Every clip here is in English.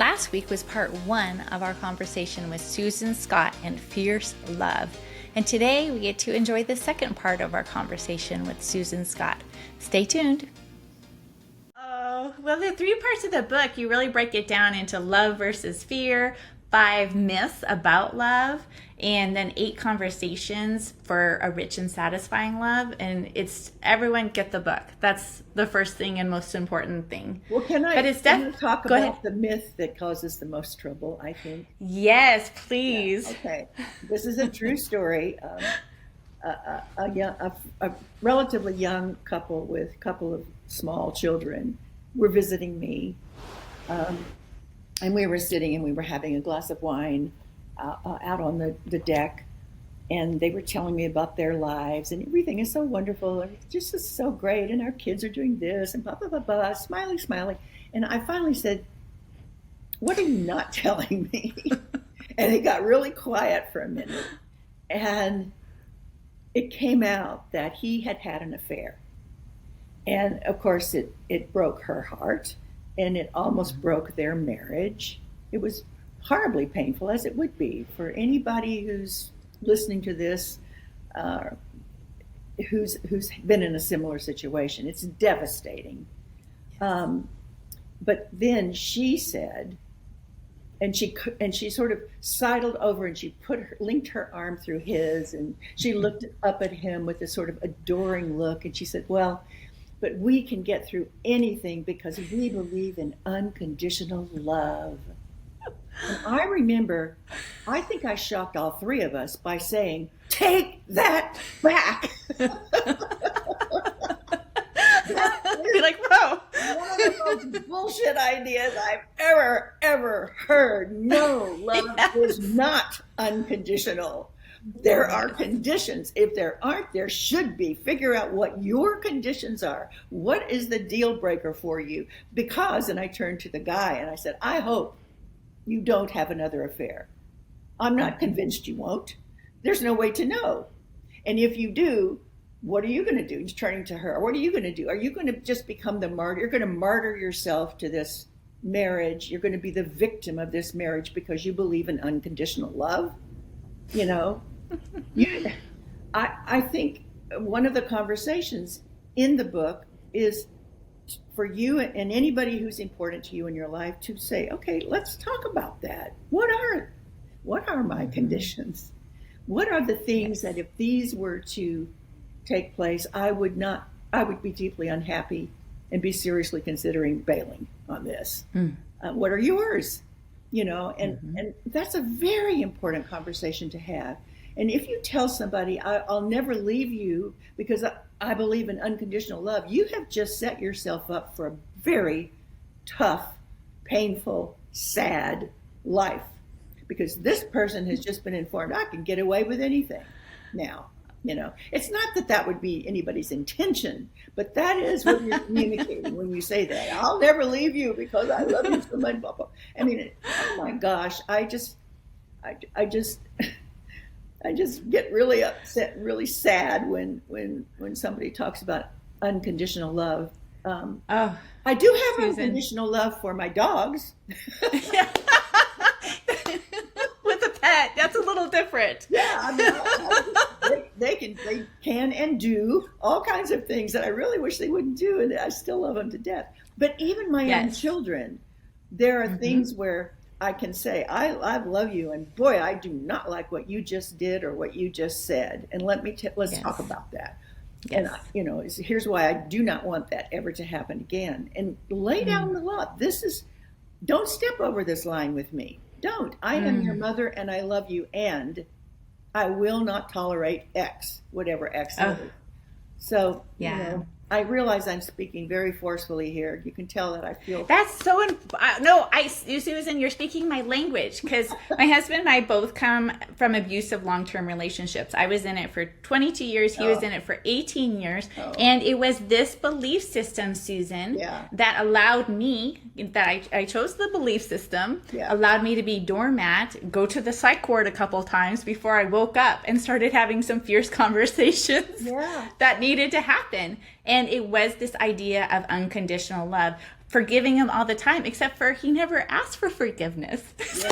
Last week was part 1 of our conversation with Susan Scott and Fierce Love. And today we get to enjoy the second part of our conversation with Susan Scott. Stay tuned. Oh, well, the 3 parts of the book, you really break it down into love versus fear, 5 myths about love, and then 8 conversations for a rich and satisfying love. And it's everyone get the book. That's the first thing and most important thing. Well, can I talk about the myth that causes the most trouble, I think? Yes, please. Yeah, okay. This is a true story. A relatively young couple with a couple of small children were visiting me. And we were sitting and we were having a glass of wine out on the deck, and they were telling me about their lives, and everything is so wonderful, and it's just so great, and our kids are doing this, and blah, blah, blah, blah, smiling. And I finally said, "What are you not telling me?" And it got really quiet for a minute. And it came out that he had had an affair. And of course, it broke her heart. And it almost broke their marriage. It was horribly painful, as it would be for anybody who's listening to this, who's been in a similar situation. It's devastating. But then she said, and she sort of sidled over and she linked her arm through his, and she looked up at him with this sort of adoring look, and she said, "Well, but we can get through anything because we believe in unconditional love." And I remember, I think I shocked all 3 of us by saying, "Take that back." You're like, whoa. One of the most bullshit ideas I've ever heard. No, love is not unconditional. There are conditions. If there aren't, there should be. Figure out what your conditions are. What is the deal breaker for you? Because, and I turned to the guy and I said, "I hope you don't have another affair. I'm not convinced you won't. There's no way to know. And if you do, what are you going to do?" He's turning to her. "What are you going to do? Are you going to just become the martyr? You're going to martyr yourself to this marriage. You're going to be the victim of this marriage because you believe in unconditional love?" You know, I think one of the conversations in the book is for you and anybody who's important to you in your life to say, "Okay, let's talk about that. What are my conditions? What are the things that if these were to take place, I would be deeply unhappy and be seriously considering bailing on this? What are yours?" You know, and that's a very important conversation to have. And if you tell somebody, "I'll never leave you because I believe in unconditional love," you have just set yourself up for a very tough, painful, sad life, because this person has just been informed, "I can get away with anything now." You know, it's not that would be anybody's intention, but that is what you're communicating when you say that. "I'll never leave you because I love you so much." Blah, blah. I mean, oh my gosh, I just get really upset, really sad when somebody talks about unconditional love. I do have Susan. Unconditional love for my dogs. With a pet, that's a little different. Yeah, I mean, they can and do all kinds of things that I really wish they wouldn't do, and I still love them to death. But even my own children, there are things where I can say, I love you, and boy, I do not like what you just did or what you just said, and let's talk about that. Yes. And here's why I do not want that ever to happen again. And lay down the law. Don't step over this line with me. Don't. I am your mother, and I love you, and I will not tolerate X, whatever X is. So, I realize I'm speaking very forcefully here. You can tell that I feel... That's so... Susan, you're speaking my language, because my husband and I both come from abusive long-term relationships. I was in it for 22 years. He was in it for 18 years. And it was this belief system, Susan, that allowed me, that I chose the belief system, allowed me to be doormat, go to the psych ward a couple times before I woke up and started having some fierce conversations that needed to happen. And it was this idea of unconditional love. forgiving him all the time, except for he never asked for forgiveness. Yeah. So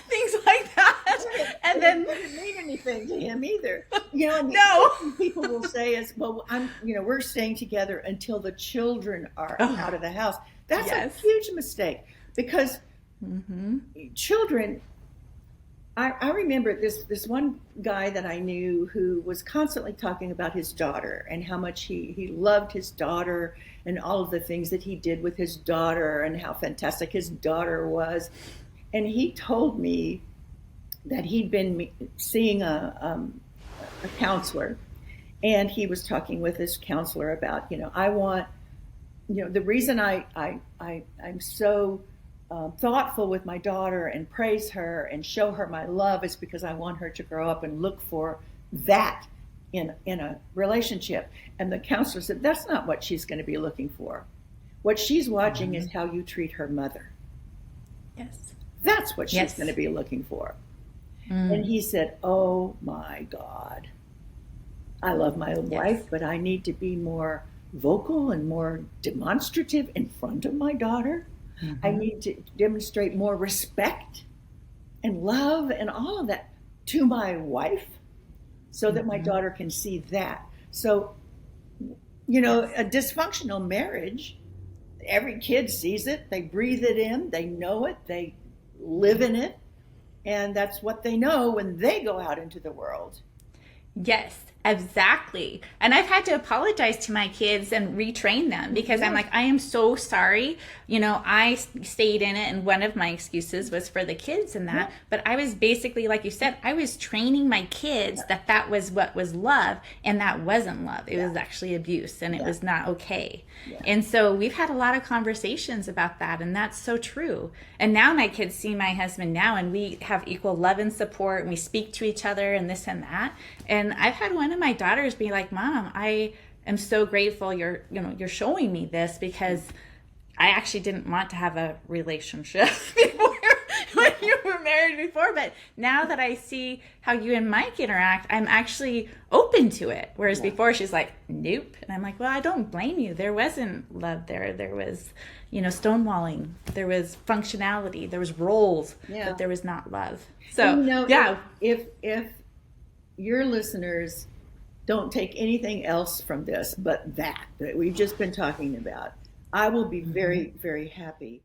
things like that. And then it didn't mean anything to him either. And no. people will say is, well, we're staying together until the children are out of the house. That's a huge mistake, because children, I remember this one guy that I knew who was constantly talking about his daughter and how much he loved his daughter and all of the things that he did with his daughter and how fantastic his daughter was. And he told me that he'd been seeing a counselor, and he was talking with this counselor about, I want, the reason I'm so thoughtful with my daughter and praise her and show her my love is because I want her to grow up and look for that in a relationship. And the counselor said, that's not what she's going to be looking for. What she's watching is how you treat her mother. Yes. That's what she's going to be looking for. And he said, oh my God, I love my wife, but I need to be more vocal and more demonstrative in front of my daughter. I need to demonstrate more respect and love and all of that to my wife so that my daughter can see that. So, a dysfunctional marriage, every kid sees it, they breathe it in, they know it, they live in it, and that's what they know when they go out into the world. Yes, exactly. And I've had to apologize to my kids and retrain them because I'm like, I am so sorry. I stayed in it, and one of my excuses was for the kids and that. But I was basically, like you said, I was training my kids that was what was love, and that wasn't love. It was actually abuse, and it was not okay. Yeah. And so we've had a lot of conversations about that, and that's so true. And now my kids see my husband now, and we have equal love and support, and we speak to each other and this and that. And I've had one of my daughters be like, Mom, I am so grateful you're showing me this, because I actually didn't want to have a relationship before when you were married before. But now that I see how you and Mike interact, I'm actually open to it. Whereas before she's like, nope. And I'm like, well, I don't blame you. There wasn't love there. There was, stonewalling. There was functionality. There was roles, but there was not love. So, if your listeners don't take anything else from this but that we've just been talking about, I will be very, very happy.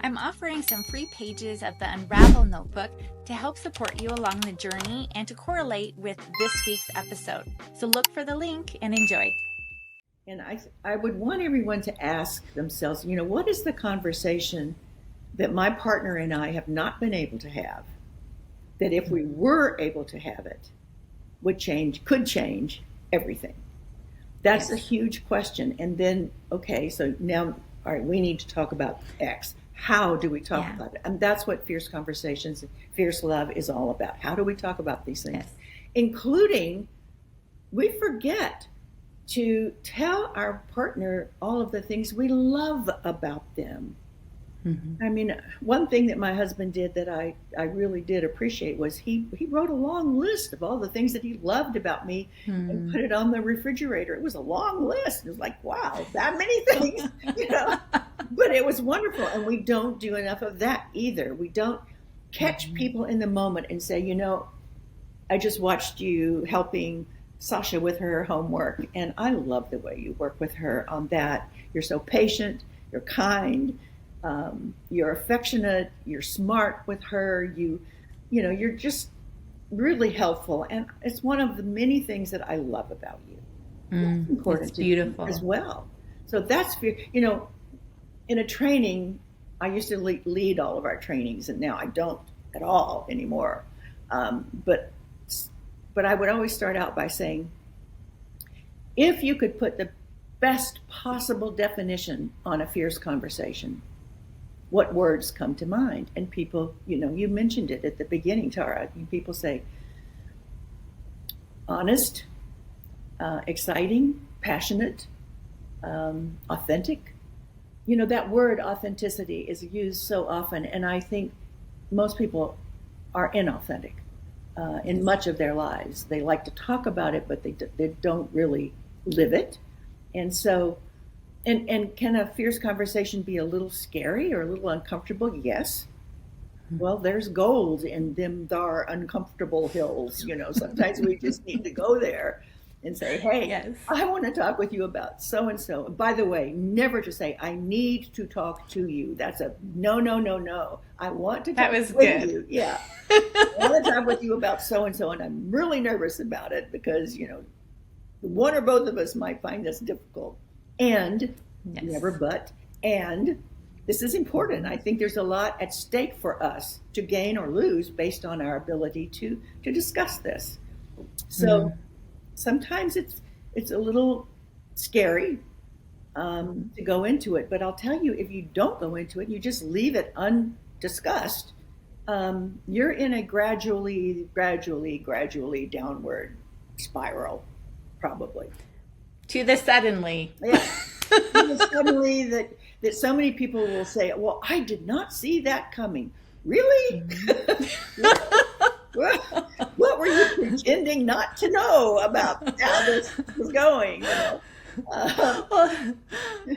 I'm offering some free pages of the Unravel Notebook to help support you along the journey and to correlate with this week's episode. So look for the link and enjoy. And I would want everyone to ask themselves, what is the conversation that my partner and I have not been able to have, that if we were able to have it, could change everything? That's a huge question. And then, okay, so now, all right, we need to talk about X. How do we talk about it? And that's what Fierce Conversations, Fierce Love is all about. How do we talk about these things? Including, we forget to tell our partner all of the things we love about them. I mean, one thing that my husband did that I really did appreciate was he wrote a long list of all the things that he loved about me and put it on the refrigerator. It was a long list. It was like, wow, that many things, But it was wonderful. And we don't do enough of that either. We don't catch people in the moment and say, I just watched you helping Sasha with her homework, and I love the way you work with her on that. You're so patient, you're kind, you're affectionate, you're smart with her, you're just really helpful. And it's one of the many things that I love about you. That's important. It's beautiful as well. So that's, in a training, I used to lead all of our trainings, and now I don't at all anymore. But I would always start out by saying, if you could put the best possible definition on a fierce conversation, what words come to mind? And people, you mentioned it at the beginning, Tara. People say honest, exciting, passionate, authentic. That word authenticity is used so often, and I think most people are inauthentic in much of their lives. They like to talk about it, but they don't really live it. And so And can a fierce conversation be a little scary or a little uncomfortable? Yes. Well, there's gold in them thar uncomfortable hills. Sometimes we just need to go there and say, hey, Yes. I want to talk with you about so and so. By the way, never to say, I need to talk to you. That's a no, no, no, no. I want to That talk was with good. you. Yeah. I want to talk with you about so and so. And I'm really nervous about it because, one or both of us might find this difficult. And Yes. never but, and this is important. I think there's a lot at stake for us to gain or lose based on our ability to discuss this. So sometimes it's a little scary to go into it, but I'll tell you, if you don't go into it, you just leave it undiscussed. You're in a gradually downward spiral, probably. To the suddenly. Yeah. Suddenly that so many people will say, well, I did not see that coming. Really? What were you pretending not to know about how this was going? Well,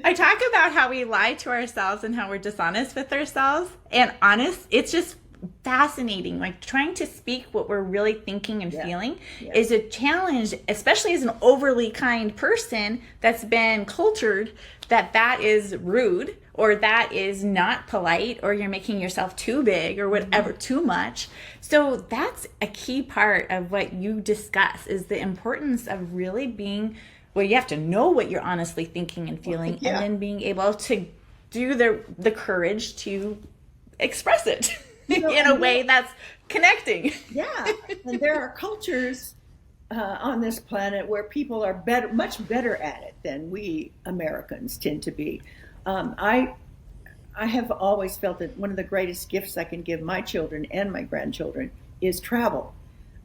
I talk about how we lie to ourselves and how we're dishonest with ourselves. And honest, it's just fascinating. Like trying to speak what we're really thinking and feeling is a challenge, especially as an overly kind person that's been cultured that is rude or that is not polite or you're making yourself too big or whatever, too much. So that's a key part of what you discuss is the importance of really being, well, you have to know what you're honestly thinking and feeling and then being able to do the courage to express it in a way that's connecting. Yeah. And there are cultures on this planet where people are much better at it than we Americans tend to be. I have always felt that one of the greatest gifts I can give my children and my grandchildren is travel,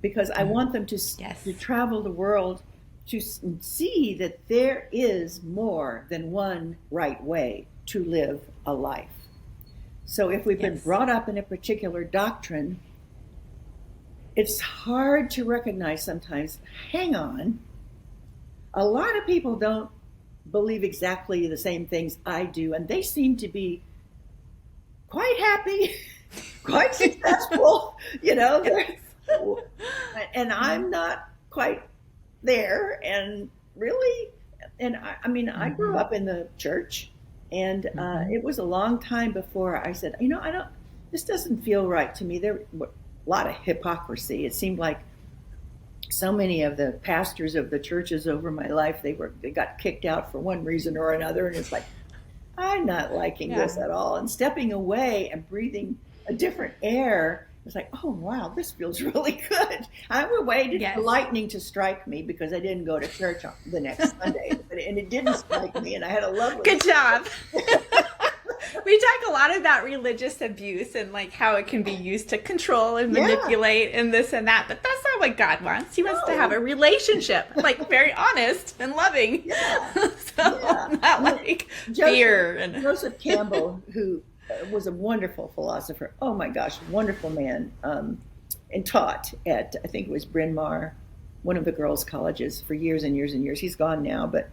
because I want them to travel the world to see that there is more than one right way to live a life. So if we've been brought up in a particular doctrine, it's hard to recognize sometimes, hang on, a lot of people don't believe exactly the same things I do, and they seem to be quite happy, quite successful, and I'm not quite there. And really, and I grew up in the church, and it was a long time before I said, this doesn't feel right to me. There were a lot of hypocrisy. It seemed like so many of the pastors of the churches over my life, they got kicked out for one reason or another. And it's like, I'm not liking this at all. And stepping away and breathing a different air, it's like, oh, wow, this feels really good. I waited for lightning to strike me because I didn't go to church on the next Sunday. And it didn't strike me, and I had a lovely... Good job. We talk a lot about religious abuse and like how it can be used to control and manipulate and this and that, but that's not what God wants. He wants to have a relationship, like very honest and loving. Not like fear. Joseph Campbell, who was a wonderful philosopher. Oh my gosh, wonderful man, and taught at, I think it was Bryn Mawr, one of the girls' colleges, for years and years and years. He's gone now, but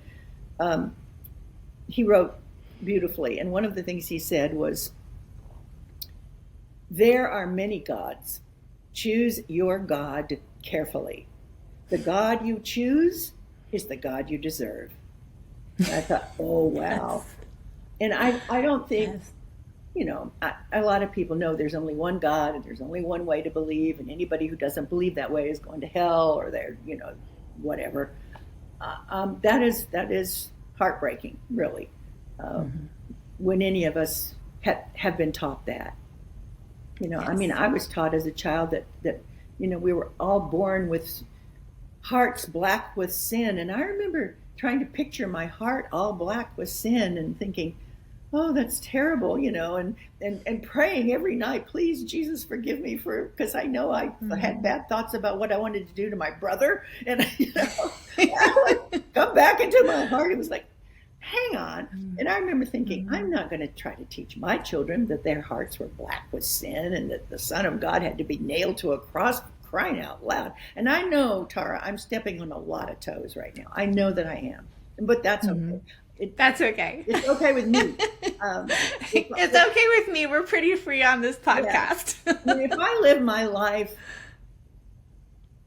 he wrote beautifully. And one of the things he said was, there are many gods. Choose your God carefully. The God you choose is the God you deserve. And I thought, oh, wow. And I don't think, a lot of people know there's only one God and there's only one way to believe, and anybody who doesn't believe that way is going to hell, or they're, whatever. That is heartbreaking, really. When any of us have been taught that. I was taught as a child that we were all born with hearts black with sin. And I remember trying to picture my heart all black with sin and thinking, oh, that's terrible, and praying every night, please, Jesus, forgive me because I know I had bad thoughts about what I wanted to do to my brother. And, I would come back into my heart. It was like, hang on. And I remember thinking, I'm not going to try to teach my children that their hearts were black with sin and that the Son of God had to be nailed to a cross, crying out loud. And I know, Tara, I'm stepping on a lot of toes right now. I know that I am, but that's okay. That's okay. It's okay with me. It's okay with me. We're pretty free on this podcast. Yeah. I mean, if I live my life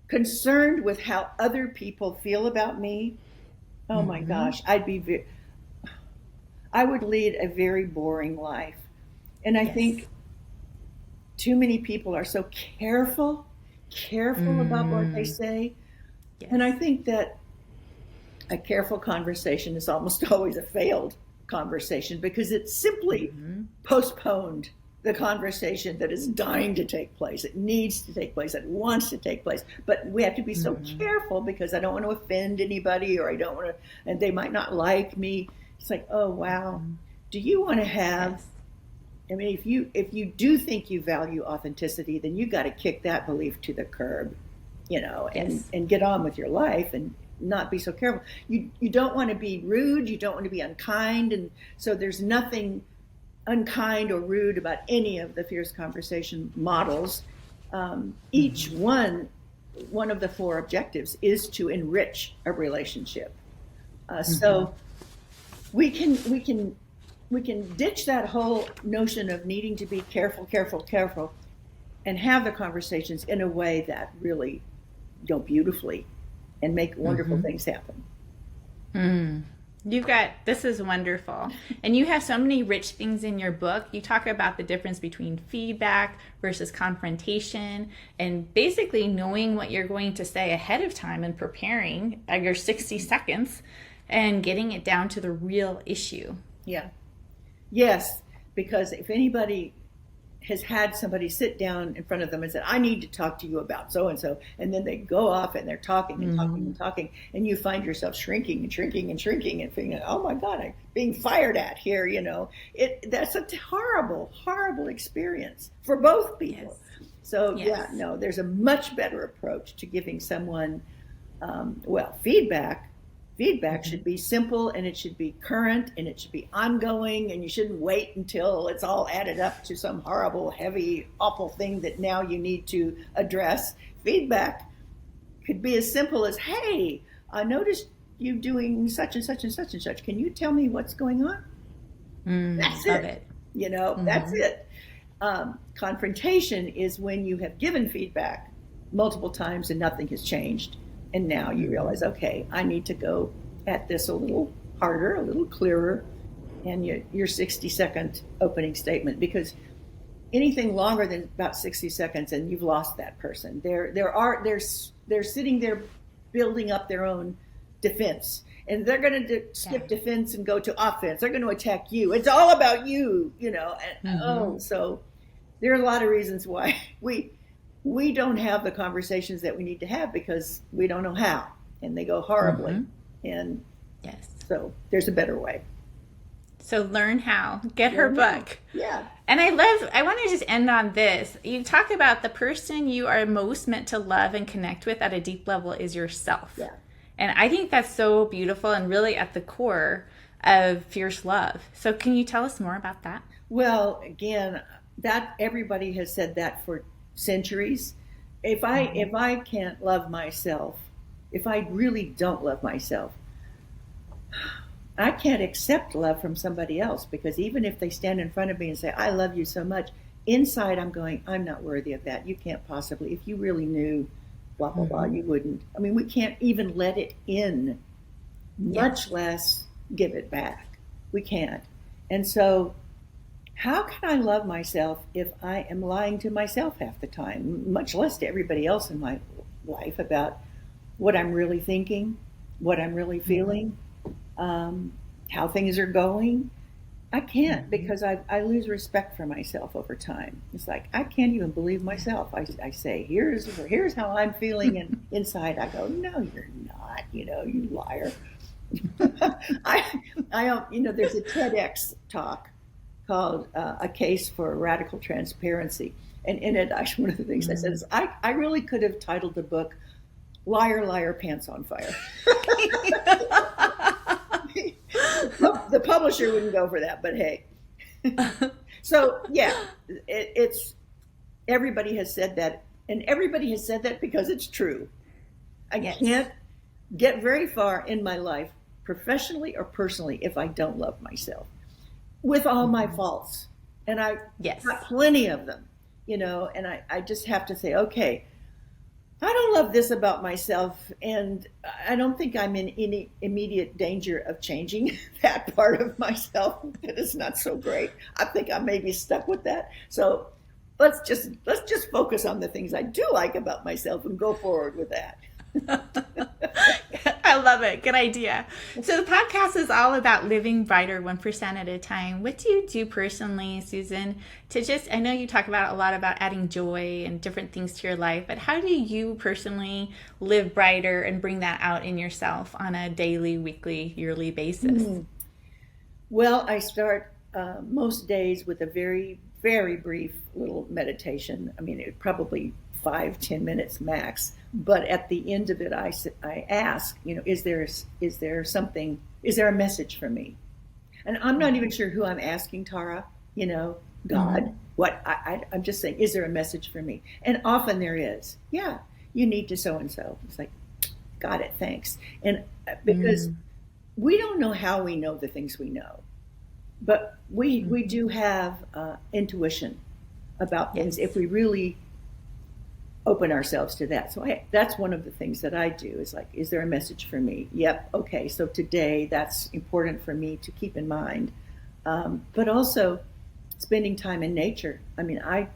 concerned with how other people feel about me, oh my gosh, I would lead a very boring life. And I think too many people are so careful about what they say. Yes. And I think that a careful conversation is almost always a failed conversation because it simply postponed the conversation that is dying to take place. It needs to take place. It wants to take place. But we have to be so careful because I don't want to offend anybody, or I don't want to, and they might not like me. It's like, oh, wow. Do you want to have, I mean, if you do think you value authenticity, then you got to kick that belief to the curb, and get on with your life and not be so careful. You don't want to be rude. You don't want to be unkind. And so there's nothing unkind or rude about any of the fierce conversation models. Each one of the 4 objectives is to enrich a relationship. So we can ditch that whole notion of needing to be careful, and have the conversations in a way that really go beautifully and make wonderful things happen. This is wonderful. And you have so many rich things in your book. You talk about the difference between feedback versus confrontation, and basically knowing what you're going to say ahead of time and preparing your 60 seconds and getting it down to the real issue. Yeah. Yes, because if anybody has had somebody sit down in front of them and said, I need to talk to you about so-and-so, and then they go off and they're talking and talking and talking, and you find yourself shrinking and thinking, oh my God, I'm being fired at here, that's a horrible, horrible experience for both people. Yes. So there's a much better approach to giving someone, feedback. Feedback should be simple, and it should be current, and it should be ongoing, and you shouldn't wait until it's all added up to some horrible, heavy, awful thing that now you need to address. Feedback could be as simple as, hey, I noticed you doing such and such and such and such. Can you tell me what's going on? That's it. That's it. Confrontation is when you have given feedback multiple times and nothing has changed. And now you realize, okay, I need to go at this a little harder, a little clearer, and your 60-second opening statement, because anything longer than about 60 seconds and you've lost that person. They're sitting there building up their own defense, and they're going to skip defense and go to offense. They're going to attack you. It's all about you, so there are a lot of reasons why we don't have the conversations that we need to have because we don't know how, and they go horribly. And so there's a better way. So learn how. Get her book. Yeah. And I want to just end on this. You talk about the person you are most meant to love and connect with at a deep level is yourself. Yeah. And I think that's so beautiful and really at the core of fierce love. So can you tell us more about that? Well, again, that everybody has said that for centuries. If I can't love myself, if I really don't love myself, I can't accept love from somebody else, because even if they stand in front of me and say, I love you so much, inside I'm going, I'm not worthy of that. You can't possibly, if you really knew, blah, blah, blah, you wouldn't. I mean, we can't even let it in, much less give it back. We can't. And so how can I love myself if I am lying to myself half the time, much less to everybody else in my life about what I'm really thinking, what I'm really feeling, how things are going? I can't, because I lose respect for myself over time. It's like, I can't even believe myself. I say, here's how I'm feeling, and inside I go, no, you're not, you liar. I don't, there's a TEDx talk called A Case for Radical Transparency. And in it, actually, one of the things I said is, I really could have titled the book, Liar, Liar, Pants on Fire. The publisher wouldn't go for that, but hey. So, yeah, it's everybody has said that, and everybody has said that because it's true. I can't get very far in my life professionally or personally, if I don't love myself with all my faults. And I got plenty of them, and I just have to say, okay, I don't love this about myself, and I don't think I'm in any immediate danger of changing that part of myself that is not so great. I think I may be stuck with that. So let's just focus on the things I do like about myself and go forward with that. I love it. Good idea. So the podcast is all about living brighter 1% at a time. What do you do personally, Susan, I know you talk about a lot about adding joy and different things to your life, but how do you personally live brighter and bring that out in yourself on a daily, weekly, yearly basis? Well, I start most days with a very, very brief little meditation. I mean, it probably 5-10 minutes max. But at the end of it, I ask, is there a message for me? And I'm not even sure who I'm asking, Tara, God, what I'm just saying, is there a message for me? And often there is. Yeah, you need to so-and-so. It's like, got it, thanks. And because we don't know how we know the things we know, but we do have intuition about things if we really open ourselves to that. So that's one of the things that I do is like, is there a message for me? Yep. Okay. So today that's important for me to keep in mind. But also spending time in nature. I mean, I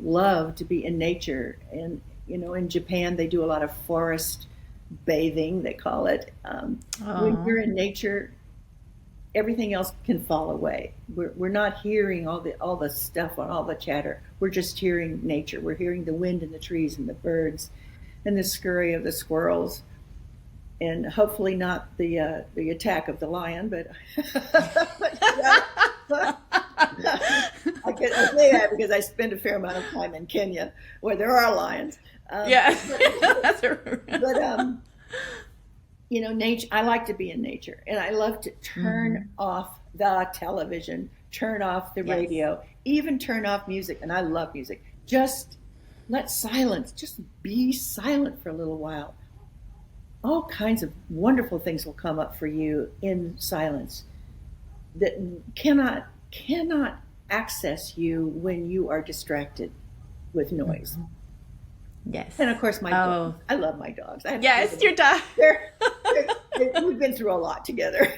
love to be in nature, and, in Japan, they do a lot of forest bathing, they call it. When you're in nature, everything else can fall away. We're not hearing all the stuff on all the chatter. We're just hearing nature. We're hearing the wind in the trees and the birds and the scurry of the squirrels, and hopefully not the attack of the lion. But I say that because I spend a fair amount of time in Kenya where there are lions. That's nature. I like to be in nature, and I love to turn off the television, turn off the radio, even turn off music. And I love music. Just let silence, just be silent for a little while. All kinds of wonderful things will come up for you in silence that cannot access you when you are distracted with noise. Yes. And of course, my dogs. I love my dogs. Yes, your dog. We've been through a lot together.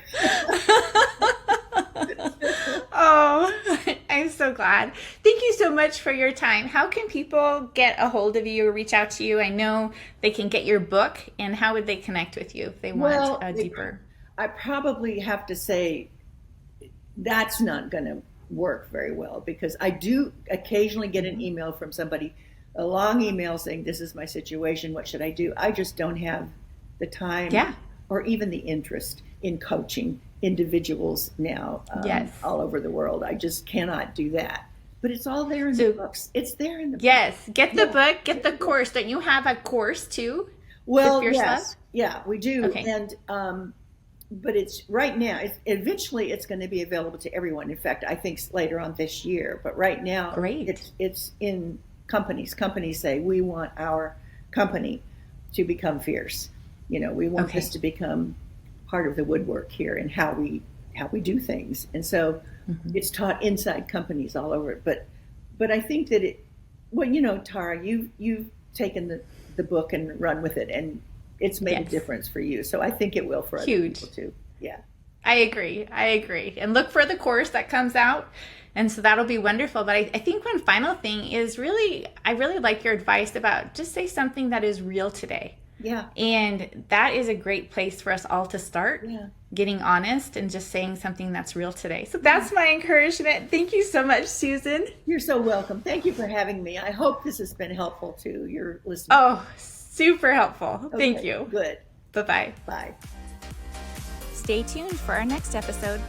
Oh, I'm so glad. Thank you so much for your time. How can people get a hold of you or reach out to you? I know they can get your book, and how would they connect with you if they want deeper? I probably have to say that's not going to work very well, because I do occasionally get an email from somebody, a long email saying, this is my situation, what should I do? I just don't have the time or even the interest in coaching individuals now all over the world. I just cannot do that. But it's all there in the books. It's there in the book. Yes, get the book, get the course. Don't you have a course too? Well, yes. Yeah, we do. Okay. And but it's right now, eventually it's going to be available to everyone. In fact, I think later on this year. But right now, it's in companies. Companies say, we want our company to become fierce. We want this to become part of the woodwork here and how we do things. And so it's taught inside companies all over it. But I think that Tara, you've taken the book and run with it, and it's made a difference for you. So I think it will for other people too. Yeah. I agree. And look for the course that comes out. And so that'll be wonderful. But I think one final thing is I really like your advice about just say something that is real today. Yeah. And that is a great place for us all to start getting honest and just saying something that's real today. So that's my encouragement. Thank you so much, Susan. You're so welcome. Thank you for having me. I hope this has been helpful to your listeners. Oh, super helpful. Okay, thank you. Good. Bye-bye. Bye. Stay tuned for our next episode.